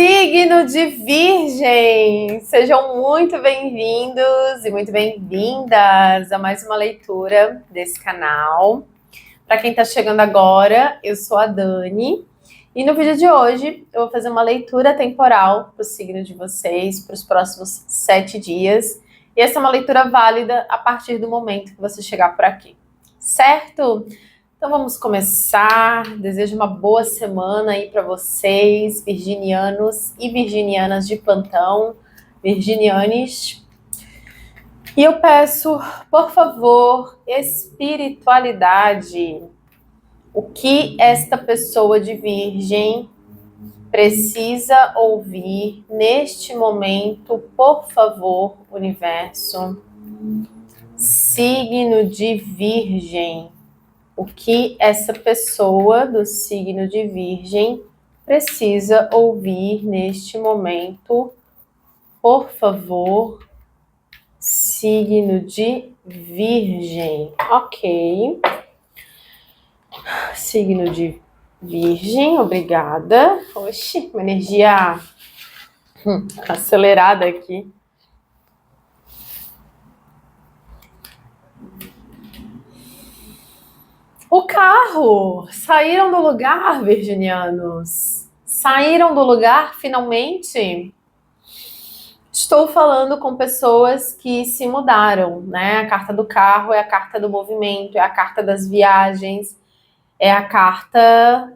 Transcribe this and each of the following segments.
Signo de Virgem! Sejam muito bem-vindos e muito bem-vindas a mais uma leitura desse canal. Para quem está chegando agora, eu sou a Dani e no vídeo de hoje eu vou fazer uma leitura temporal para o signo de vocês para os próximos 7 dias. E essa é uma leitura válida a partir do momento que você chegar por aqui, certo? Então vamos começar. Desejo uma boa semana aí para vocês, virginianos e virginianas de plantão, virginianes. E eu peço, por favor, espiritualidade. O que esta pessoa de Virgem precisa ouvir neste momento, por favor, universo? Signo de Virgem. O que essa pessoa do signo de Virgem precisa ouvir neste momento, por favor, signo de Virgem. Ok. Signo de Virgem, obrigada. Oxi, uma energia acelerada aqui. O carro! Saíram do lugar, virginianos! Saíram do lugar, finalmente? Estou falando com pessoas que se mudaram, né? A carta do carro é a carta do movimento, é a carta das viagens, é a carta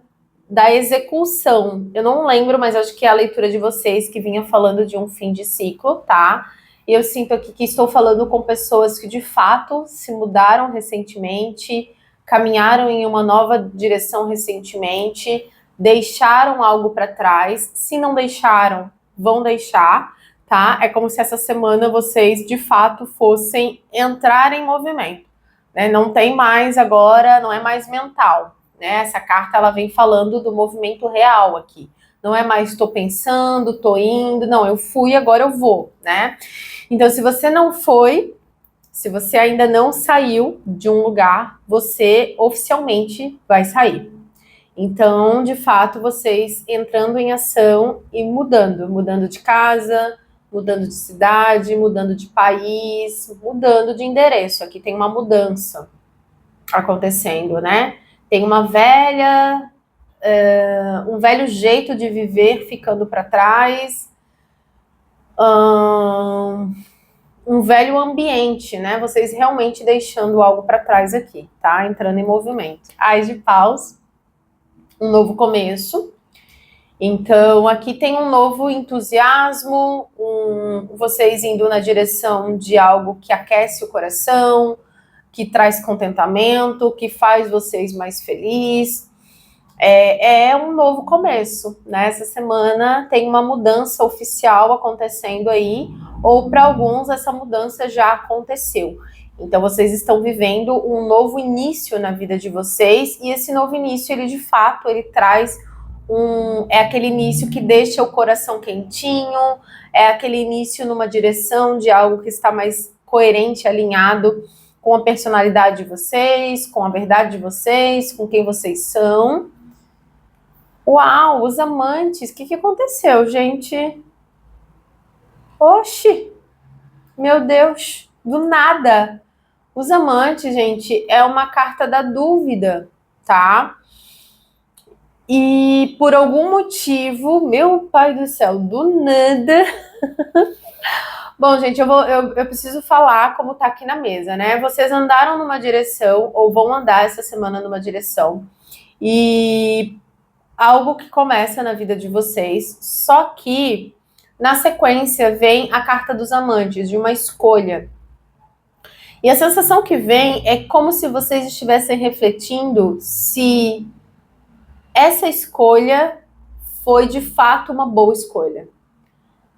da execução. Eu não lembro, mas acho que é a leitura de vocês que vinha falando de um fim de ciclo, tá? E eu sinto aqui que estou falando com pessoas que de fato se mudaram recentemente, caminharam em uma nova direção recentemente, deixaram algo para trás. Se não deixaram, vão deixar, tá? É como se essa semana vocês de fato fossem entrar em movimento, né? Não tem mais agora, não é mais mental, né? Essa carta ela vem falando do movimento real aqui. Não é mais estou pensando, estou indo, não, eu fui, agora eu vou, né? Então, se você não foi, se você ainda não saiu de um lugar, você oficialmente vai sair. Então, de fato, vocês entrando em ação e mudando de casa, mudando de cidade, mudando de país, mudando de endereço. Aqui tem uma mudança acontecendo, né? Tem uma um velho jeito de viver ficando para trás, um velho ambiente, né? Vocês realmente deixando algo para trás aqui, tá? Entrando em movimento. Ás de paus, um novo começo. Então, aqui tem um novo entusiasmo, vocês indo na direção de algo que aquece o coração, que traz contentamento, que faz vocês mais felizes. É um novo começo, né? Essa semana tem uma mudança oficial acontecendo aí, ou para alguns essa mudança já aconteceu. Então vocês estão vivendo um novo início na vida de vocês, e esse novo início, ele de fato, ele traz é aquele início que deixa o coração quentinho, é aquele início numa direção de algo que está mais coerente, alinhado com a personalidade de vocês, com a verdade de vocês, com quem vocês são. Uau, os amantes, o que aconteceu, gente? Oxi, meu Deus, do nada. Os amantes, gente, é uma carta da dúvida, tá? E por algum motivo, meu pai do céu, do nada. Bom, gente, eu preciso falar como tá aqui na mesa, né? Vocês andaram numa direção, ou vão andar essa semana numa direção, e algo que começa na vida de vocês, só que na sequência vem a carta dos amantes, de uma escolha. E a sensação que vem é como se vocês estivessem refletindo se essa escolha foi de fato uma boa escolha.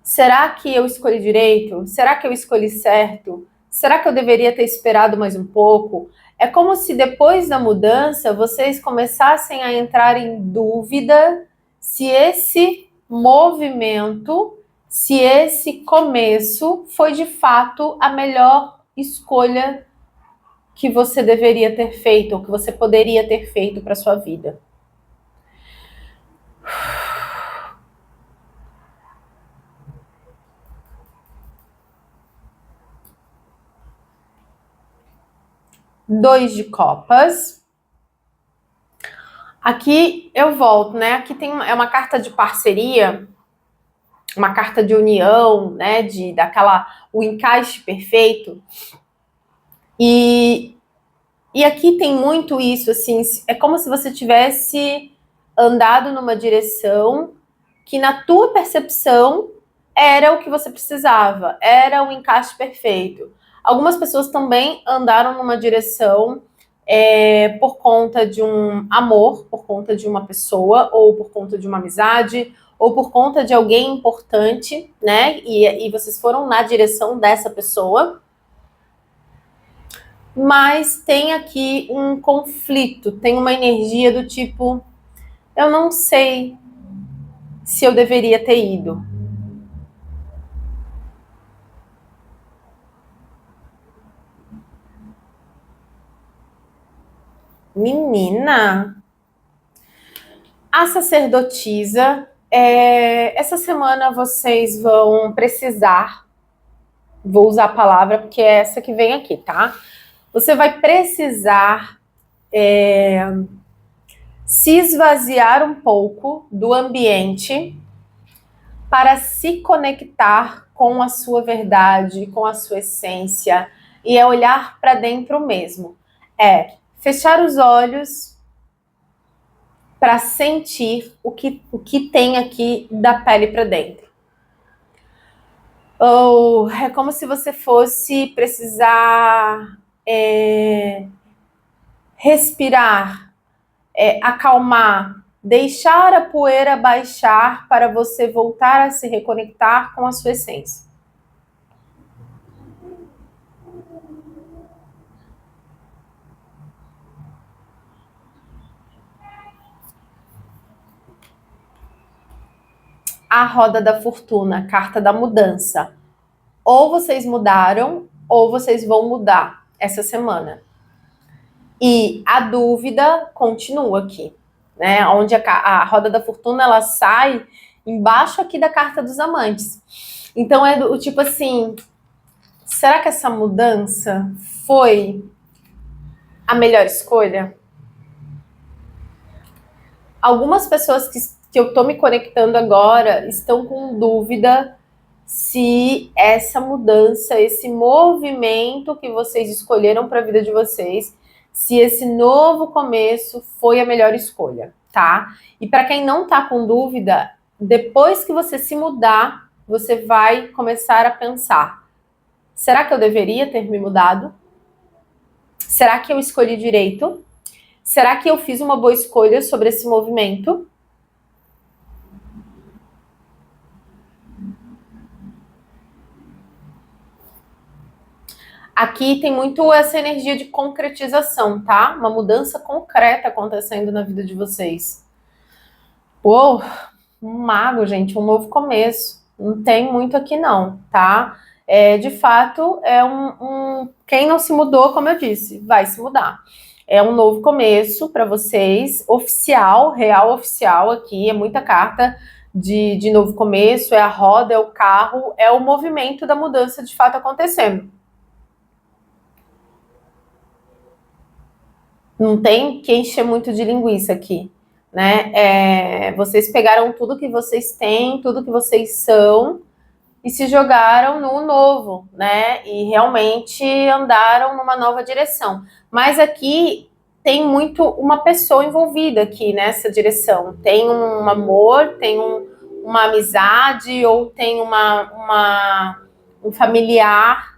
Será que eu escolhi direito? Será que eu escolhi certo? Será que eu deveria ter esperado mais um pouco? É como se depois da mudança vocês começassem a entrar em dúvida se esse movimento, se esse começo foi de fato a melhor escolha que você deveria ter feito, ou que você poderia ter feito para sua vida. 2 de copas. Aqui eu volto, né? Aqui é uma carta de parceria, uma carta de união, né? O encaixe perfeito. E aqui tem muito isso, assim, é como se você tivesse andado numa direção que na tua percepção era o que você precisava, era o encaixe perfeito. Algumas pessoas também andaram numa direção por conta de um amor, por conta de uma pessoa, ou por conta de uma amizade, ou por conta de alguém importante, né? E vocês foram na direção dessa pessoa. Mas tem aqui um conflito, tem uma energia do tipo, eu não sei se eu deveria ter ido. Menina, a sacerdotisa, essa semana vocês vão precisar, vou usar a palavra porque é essa que vem aqui, tá? Você vai precisar se esvaziar um pouco do ambiente para se conectar com a sua verdade, com a sua essência, e é olhar para dentro mesmo. É fechar os olhos para sentir o que tem aqui da pele para dentro. Ou é como se você fosse precisar respirar, acalmar, deixar a poeira baixar para você voltar a se reconectar com a sua essência. A roda da fortuna, carta da mudança. Ou vocês mudaram, ou vocês vão mudar essa semana. E a dúvida continua aqui, né? Onde a roda da fortuna ela sai embaixo aqui da carta dos amantes. Então é do tipo assim, será que essa mudança foi a melhor escolha? Algumas pessoas que eu tô me conectando agora estão com dúvida se essa mudança, esse movimento que vocês escolheram para a vida de vocês, se esse novo começo foi a melhor escolha, tá? E para quem não tá com dúvida, depois que você se mudar, você vai começar a pensar: será que eu deveria ter me mudado? Será que eu escolhi direito? Será que eu fiz uma boa escolha sobre esse movimento? Aqui tem muito essa energia de concretização, tá? Uma mudança concreta acontecendo na vida de vocês. Uou, um mago, gente, um novo começo. Não tem muito aqui não, tá? De fato, quem não se mudou, como eu disse, vai se mudar. É um novo começo para vocês, oficial, real oficial aqui, é muita carta de novo começo, é a roda, é o carro, é o movimento da mudança de fato acontecendo. Não tem que encher muito de linguiça aqui, né? Vocês pegaram tudo que vocês têm, tudo que vocês são e se jogaram no novo, né? E realmente andaram numa nova direção. Mas aqui tem muito uma pessoa envolvida aqui nessa direção. Tem um amor, tem uma amizade ou tem um familiar.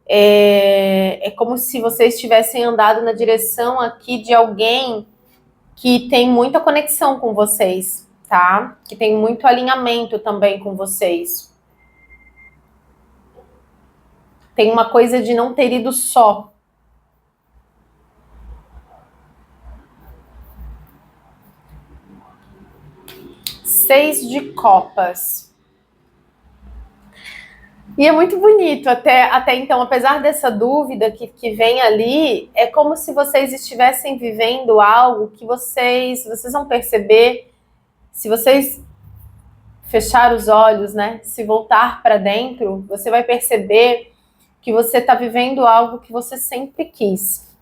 É como se vocês tivessem andado na direção aqui de alguém que tem muita conexão com vocês, tá? Que tem muito alinhamento também com vocês. Tem uma coisa de não ter ido só. Seis de copas. E é muito bonito, até então, apesar dessa dúvida que vem ali, é como se vocês estivessem vivendo algo que vocês vão perceber, se vocês fechar os olhos, né? Se voltar para dentro, você vai perceber que você está vivendo algo que você sempre quis.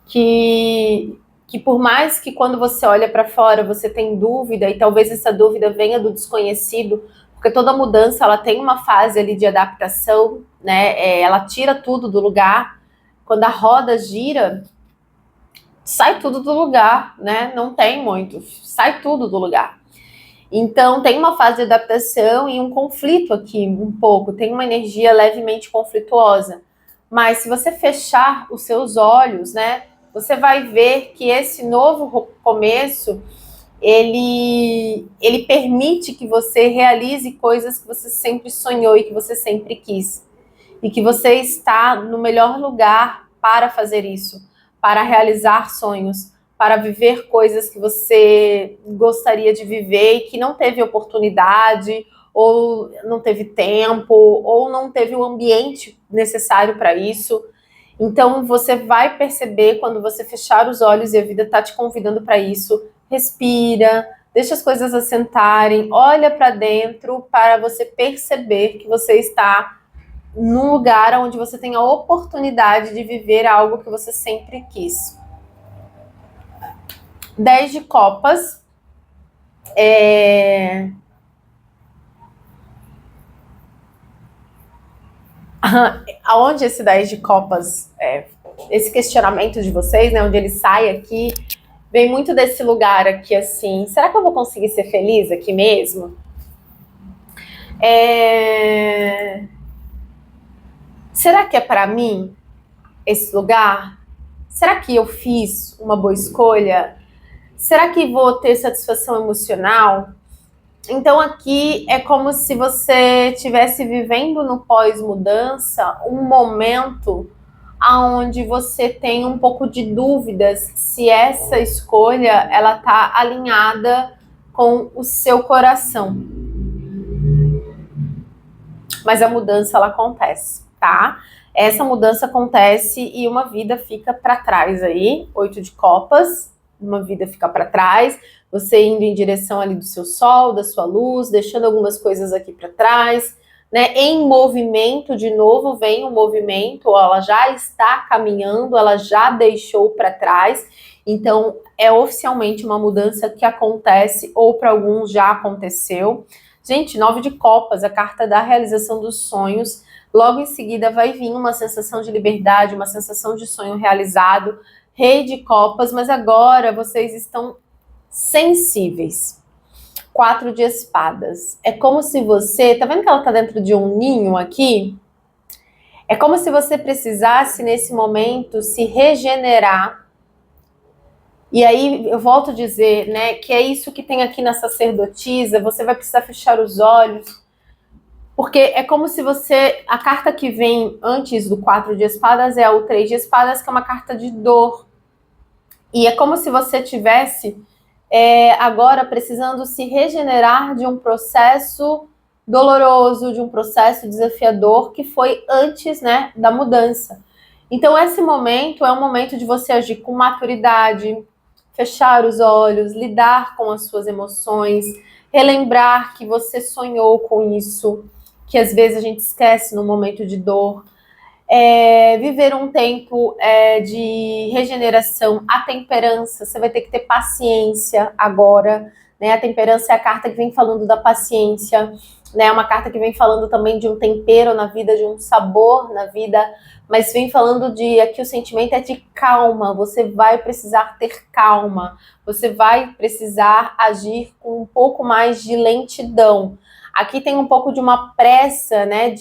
que por mais que quando você olha para fora você tem dúvida, e talvez essa dúvida venha do desconhecido, porque toda mudança ela tem uma fase ali de adaptação, né? Ela tira tudo do lugar. Quando a roda gira, sai tudo do lugar, né? Não tem muito, sai tudo do lugar. Então tem uma fase de adaptação e um conflito aqui um pouco, tem uma energia levemente conflituosa. Mas se você fechar os seus olhos, né, você vai ver que esse novo começo, ele permite que você realize coisas que você sempre sonhou e que você sempre quis. E que você está no melhor lugar para fazer isso, para realizar sonhos, para viver coisas que você gostaria de viver e que não teve oportunidade, ou não teve tempo, ou não teve o ambiente necessário para isso. Então você vai perceber quando você fechar os olhos e a vida está te convidando para isso. Respira, deixa as coisas assentarem, olha para dentro para você perceber que você está num lugar onde você tem a oportunidade de viver algo que você sempre quis. 10 de copas. Aonde esse 10 de copas, esse questionamento de vocês, né, onde ele sai aqui, vem muito desse lugar aqui, assim, será que eu vou conseguir ser feliz aqui mesmo? Será que é para mim esse lugar? Será que eu fiz uma boa escolha? Será que vou ter satisfação emocional? Então aqui é como se você estivesse vivendo no pós-mudança um momento onde você tem um pouco de dúvidas se essa escolha ela está alinhada com o seu coração. Mas a mudança ela acontece, tá? Essa mudança acontece e uma vida fica para trás aí, 8 de copas, uma vida fica para trás, você indo em direção ali do seu sol, da sua luz, deixando algumas coisas aqui para trás, né? Em movimento, de novo, vem o movimento, ela já está caminhando, ela já deixou para trás, então é oficialmente uma mudança que acontece, ou para alguns já aconteceu. Gente, 9 de copas, a carta da realização dos sonhos. Logo em seguida vai vir uma sensação de liberdade, uma sensação de sonho realizado. Rei de copas, mas agora vocês estão sensíveis. 4 de espadas. É como se você... Tá vendo que ela tá dentro de um ninho aqui? É como se você precisasse, nesse momento, se regenerar. E aí, eu volto a dizer, né, que é isso que tem aqui na sacerdotisa, você vai precisar fechar os olhos, porque é como se você, a carta que vem antes do 4 de espadas é o 3 de espadas, que é uma carta de dor. E é como se você tivesse agora precisando se regenerar de um processo doloroso, de um processo desafiador que foi antes, né, da mudança. Então, esse momento é um momento de você agir com maturidade, fechar os olhos, lidar com as suas emoções, relembrar que você sonhou com isso, que às vezes a gente esquece no momento de dor. Viver um tempo de regeneração, a temperança, você vai ter que ter paciência agora, né? A temperança é a carta que vem falando da paciência, né? É uma carta que vem falando também de um tempero na vida, de um sabor na vida, mas vem falando de aqui o sentimento é de calma, você vai precisar ter calma, você vai precisar agir com um pouco mais de lentidão. Aqui tem um pouco de uma pressa, né,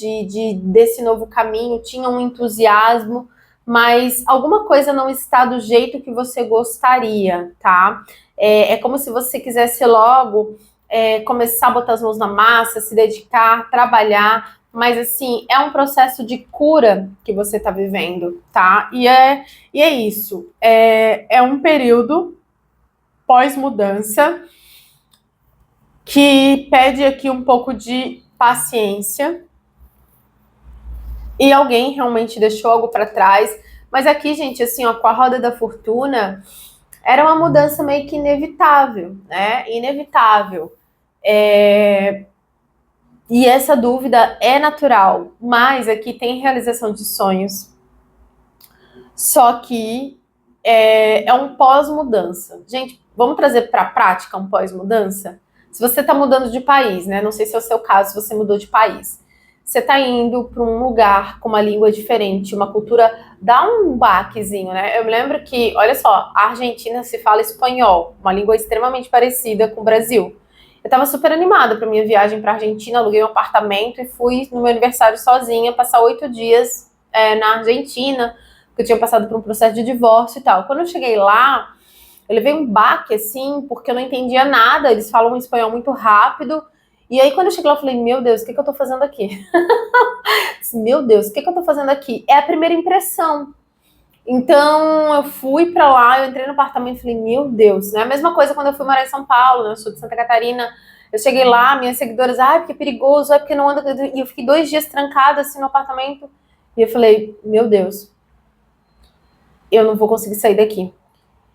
desse novo caminho, tinha um entusiasmo, mas alguma coisa não está do jeito que você gostaria, tá? É como se você quisesse logo começar a botar as mãos na massa, se dedicar, trabalhar, mas assim, é um processo de cura que você está vivendo, tá? E é isso, é um período pós-mudança que pede aqui um pouco de paciência e alguém realmente deixou algo para trás, mas aqui, gente, assim, ó, com a roda da fortuna, era uma mudança meio que inevitável, né? Inevitável. E essa dúvida é natural, mas aqui tem realização de sonhos. Só que é um pós-mudança. Gente, vamos trazer para a prática um pós-mudança? Se você está mudando de país, né? Não sei se é o seu caso, se você mudou de país. Você está indo para um lugar com uma língua diferente, uma cultura, dá um baquezinho, né? Eu me lembro que, olha só, a Argentina se fala espanhol, uma língua extremamente parecida com o Brasil. Eu estava super animada para minha viagem para a Argentina, aluguei um apartamento e fui no meu aniversário sozinha, passar 8 dias na Argentina, porque eu tinha passado por um processo de divórcio e tal. Quando eu cheguei lá, eu levei um baque, assim, porque eu não entendia nada, eles falam um espanhol muito rápido, e aí quando eu cheguei lá, eu falei, meu Deus, o que eu tô fazendo aqui? Meu Deus, o que eu tô fazendo aqui? É a primeira impressão. Então, eu fui pra lá, eu entrei no apartamento e falei, meu Deus, né? A mesma coisa quando eu fui morar em São Paulo, né? Eu sou de Santa Catarina, eu cheguei lá, minhas seguidoras, porque é perigoso, porque não anda... E eu fiquei 2 dias trancada, assim, no apartamento, e eu falei, meu Deus, eu não vou conseguir sair daqui.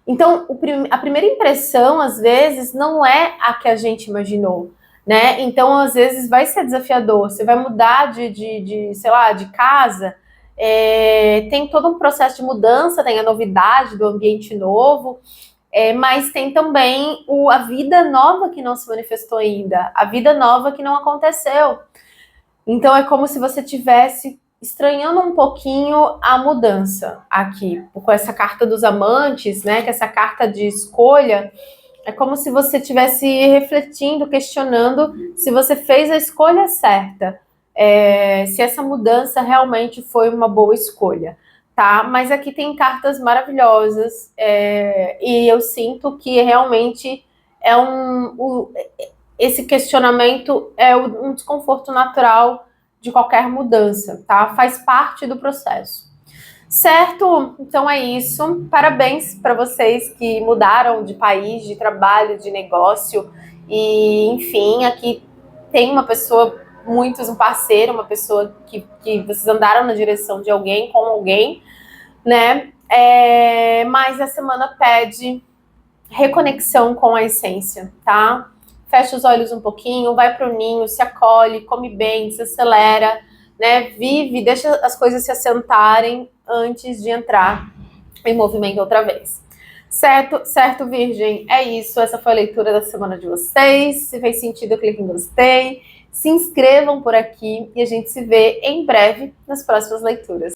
Então, a primeira impressão, às vezes, não é a que a gente imaginou, né? Então, às vezes, vai ser desafiador. Você vai mudar sei lá, de casa, tem todo um processo de mudança, tem a novidade do ambiente novo, mas tem também a vida nova que não se manifestou ainda, a vida nova que não aconteceu. Então, é como se você tivesse estranhando um pouquinho a mudança aqui, com essa carta dos amantes, né? Que essa carta de escolha é como se você estivesse refletindo, questionando se você fez a escolha certa, se essa mudança realmente foi uma boa escolha, tá? Mas aqui tem cartas maravilhosas e eu sinto que realmente é esse questionamento é um desconforto natural de qualquer mudança, tá? Faz parte do processo. Certo? Então é isso. Parabéns para vocês que mudaram de país, de trabalho, de negócio. E, enfim, aqui tem uma pessoa, um parceiro, uma pessoa que vocês andaram na direção de alguém, com alguém, né? Mas a semana pede reconexão com a essência, tá? Fecha os olhos um pouquinho, vai pro ninho, se acolhe, come bem, se acelera, né? Vive, deixa as coisas se assentarem antes de entrar em movimento outra vez. Certo, certo, Virgem? É isso. Essa foi a leitura da semana de vocês. Se fez sentido, clique em gostei. Se inscrevam por aqui e a gente se vê em breve nas próximas leituras.